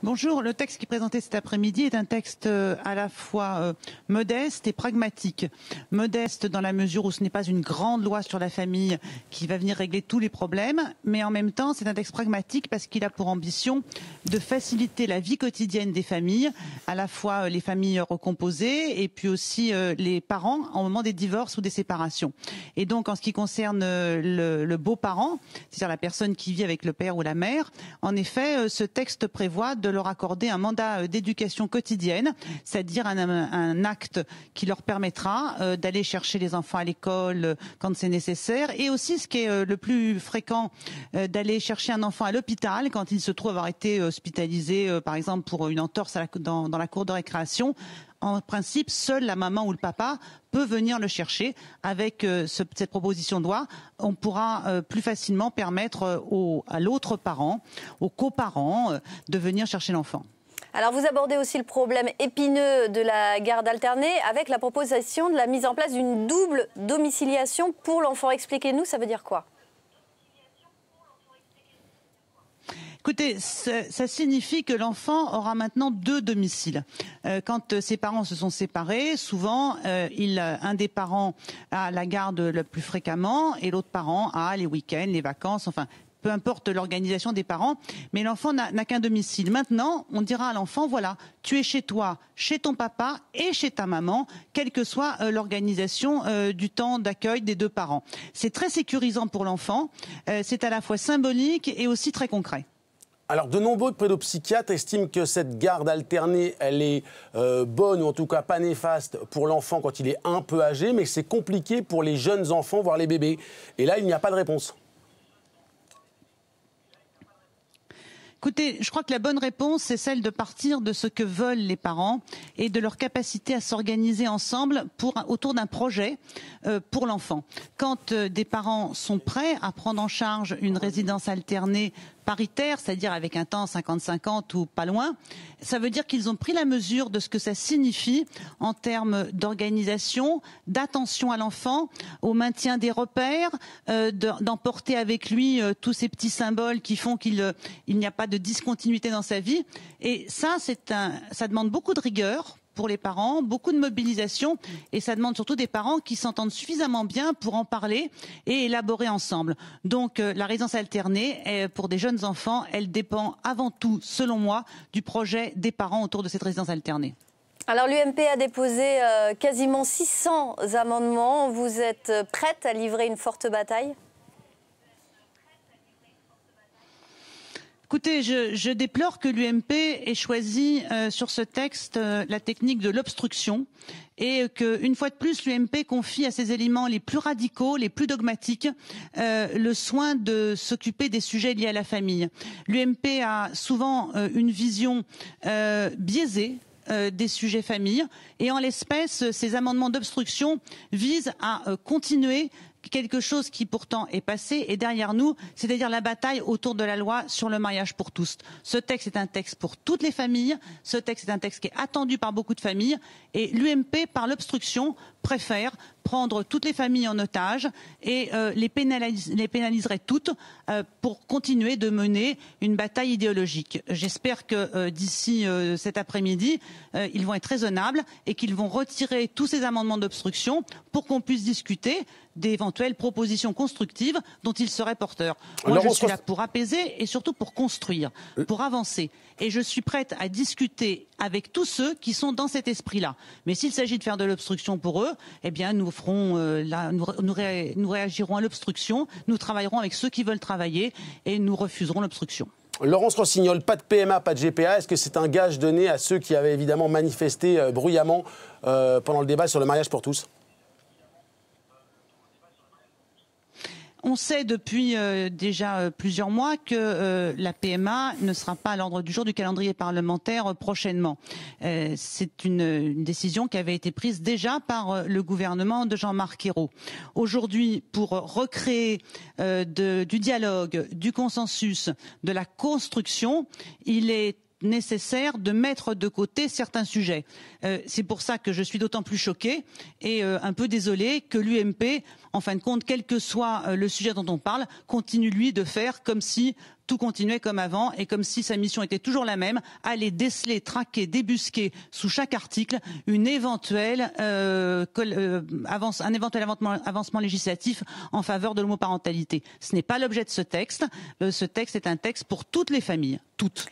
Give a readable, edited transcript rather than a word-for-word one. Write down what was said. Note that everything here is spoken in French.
Bonjour, le texte qui est présenté cet après-midi est un texte à la fois modeste et pragmatique. Modeste dans la mesure où ce n'est pas une grande loi sur la famille qui va venir régler tous les problèmes, mais en même temps c'est un texte pragmatique parce qu'il a pour ambition de faciliter la vie quotidienne des familles, à la fois les familles recomposées et puis aussi les parents au moment des divorces ou des séparations. Et donc en ce qui concerne le beau-parent, c'est-à-dire la personne qui vit avec le père ou la mère, en effet ce texte prévoit de leur accorder un mandat d'éducation quotidienne, c'est-à-dire un acte qui leur permettra d'aller chercher les enfants à l'école quand c'est nécessaire, et aussi, ce qui est le plus fréquent, d'aller chercher un enfant à l'hôpital quand il se trouve avoir été hospitalisé, par exemple pour une entorse dans la cour de récréation. En principe, seule la maman ou le papa peut venir le chercher. Avec cette proposition de loi, on pourra plus facilement permettre à l'autre parent, aux coparents, de venir chercher l'enfant. Alors vous abordez aussi le problème épineux de la garde alternée avec la proposition de la mise en place d'une double domiciliation pour l'enfant. Expliquez-nous, ça veut dire quoi ? Écoutez, ça signifie que l'enfant aura maintenant deux domiciles. Quand ses parents se sont séparés, souvent, un des parents a la garde le plus fréquemment et l'autre parent a les week-ends, les vacances, enfin, peu importe l'organisation des parents, mais l'enfant n'a qu'un domicile. Maintenant, on dira à l'enfant, voilà, tu es chez toi, chez ton papa et chez ta maman, quelle que soit l'organisation du temps d'accueil des deux parents. C'est très sécurisant pour l'enfant, c'est à la fois symbolique et aussi très concret. Alors, de nombreux pédopsychiatres estiment que cette garde alternée, elle est bonne, ou en tout cas pas néfaste pour l'enfant quand il est un peu âgé, mais c'est compliqué pour les jeunes enfants, voire les bébés. Et là, il n'y a pas de réponse. Écoutez, je crois que la bonne réponse, c'est celle de partir de ce que veulent les parents et de leur capacité à s'organiser ensemble autour d'un projet pour l'enfant. Quand des parents sont prêts à prendre en charge une résidence alternée paritaire, c'est-à-dire avec un temps 50-50 ou pas loin, ça veut dire qu'ils ont pris la mesure de ce que ça signifie en termes d'organisation, d'attention à l'enfant, au maintien des repères, d'emporter avec lui tous ces petits symboles qui font qu'il n'y a pas de discontinuité dans sa vie. Et ça demande beaucoup de rigueur pour les parents, beaucoup de mobilisation, et ça demande surtout des parents qui s'entendent suffisamment bien pour en parler et élaborer ensemble. Donc la résidence alternée, pour des jeunes enfants, elle dépend avant tout, selon moi, du projet des parents autour de cette résidence alternée. Alors l'UMP a déposé quasiment 600 amendements. Vous êtes prête à livrer une forte bataille ? Écoutez, je déplore que l'UMP ait choisi sur ce texte la technique de l'obstruction et qu'une fois de plus l'UMP confie à ses éléments les plus radicaux, les plus dogmatiques, le soin de s'occuper des sujets liés à la famille. L'UMP a souvent une vision biaisée des sujets famille, et en l'espèce, ces amendements d'obstruction visent à continuer quelque chose qui pourtant est passé et derrière nous, c'est-à-dire la bataille autour de la loi sur le mariage pour tous. Ce texte est un texte pour toutes les familles, ce texte est un texte qui est attendu par beaucoup de familles, et l'UMP, par l'obstruction, préfère prendre toutes les familles en otage et les pénaliserait toutes pour continuer de mener une bataille idéologique. J'espère que d'ici cet après-midi, ils vont être raisonnables et qu'ils vont retirer tous ces amendements d'obstruction pour qu'on puisse discuter d'éventuelles propositions constructives dont ils seraient porteurs. Moi, je suis là pour apaiser et surtout pour construire, pour avancer. Et je suis prête à discuter avec tous ceux qui sont dans cet esprit-là. Mais s'il s'agit de faire de l'obstruction pour eux, eh bien, nous réagirons à l'obstruction, nous travaillerons avec ceux qui veulent travailler et nous refuserons l'obstruction. Laurence Rossignol, pas de PMA, pas de GPA. Est-ce que c'est un gage donné à ceux qui avaient évidemment manifesté bruyamment pendant le débat sur le mariage pour tous ? On sait depuis déjà plusieurs mois que la PMA ne sera pas à l'ordre du jour du calendrier parlementaire prochainement. C'est une décision qui avait été prise déjà par le gouvernement de Jean-Marc Ayrault. Aujourd'hui, pour recréer du dialogue, du consensus, de la construction, il est nécessaire de mettre de côté certains sujets. C'est pour ça que je suis d'autant plus choquée et un peu désolée que l'UMP, en fin de compte, quel que soit le sujet dont on parle, continue lui de faire comme si tout continuait comme avant et comme si sa mission était toujours la même, aller déceler, traquer, débusquer sous chaque article un éventuel avancement législatif en faveur de l'homoparentalité. Ce n'est pas l'objet de ce texte. Ce texte est un texte pour toutes les familles, toutes.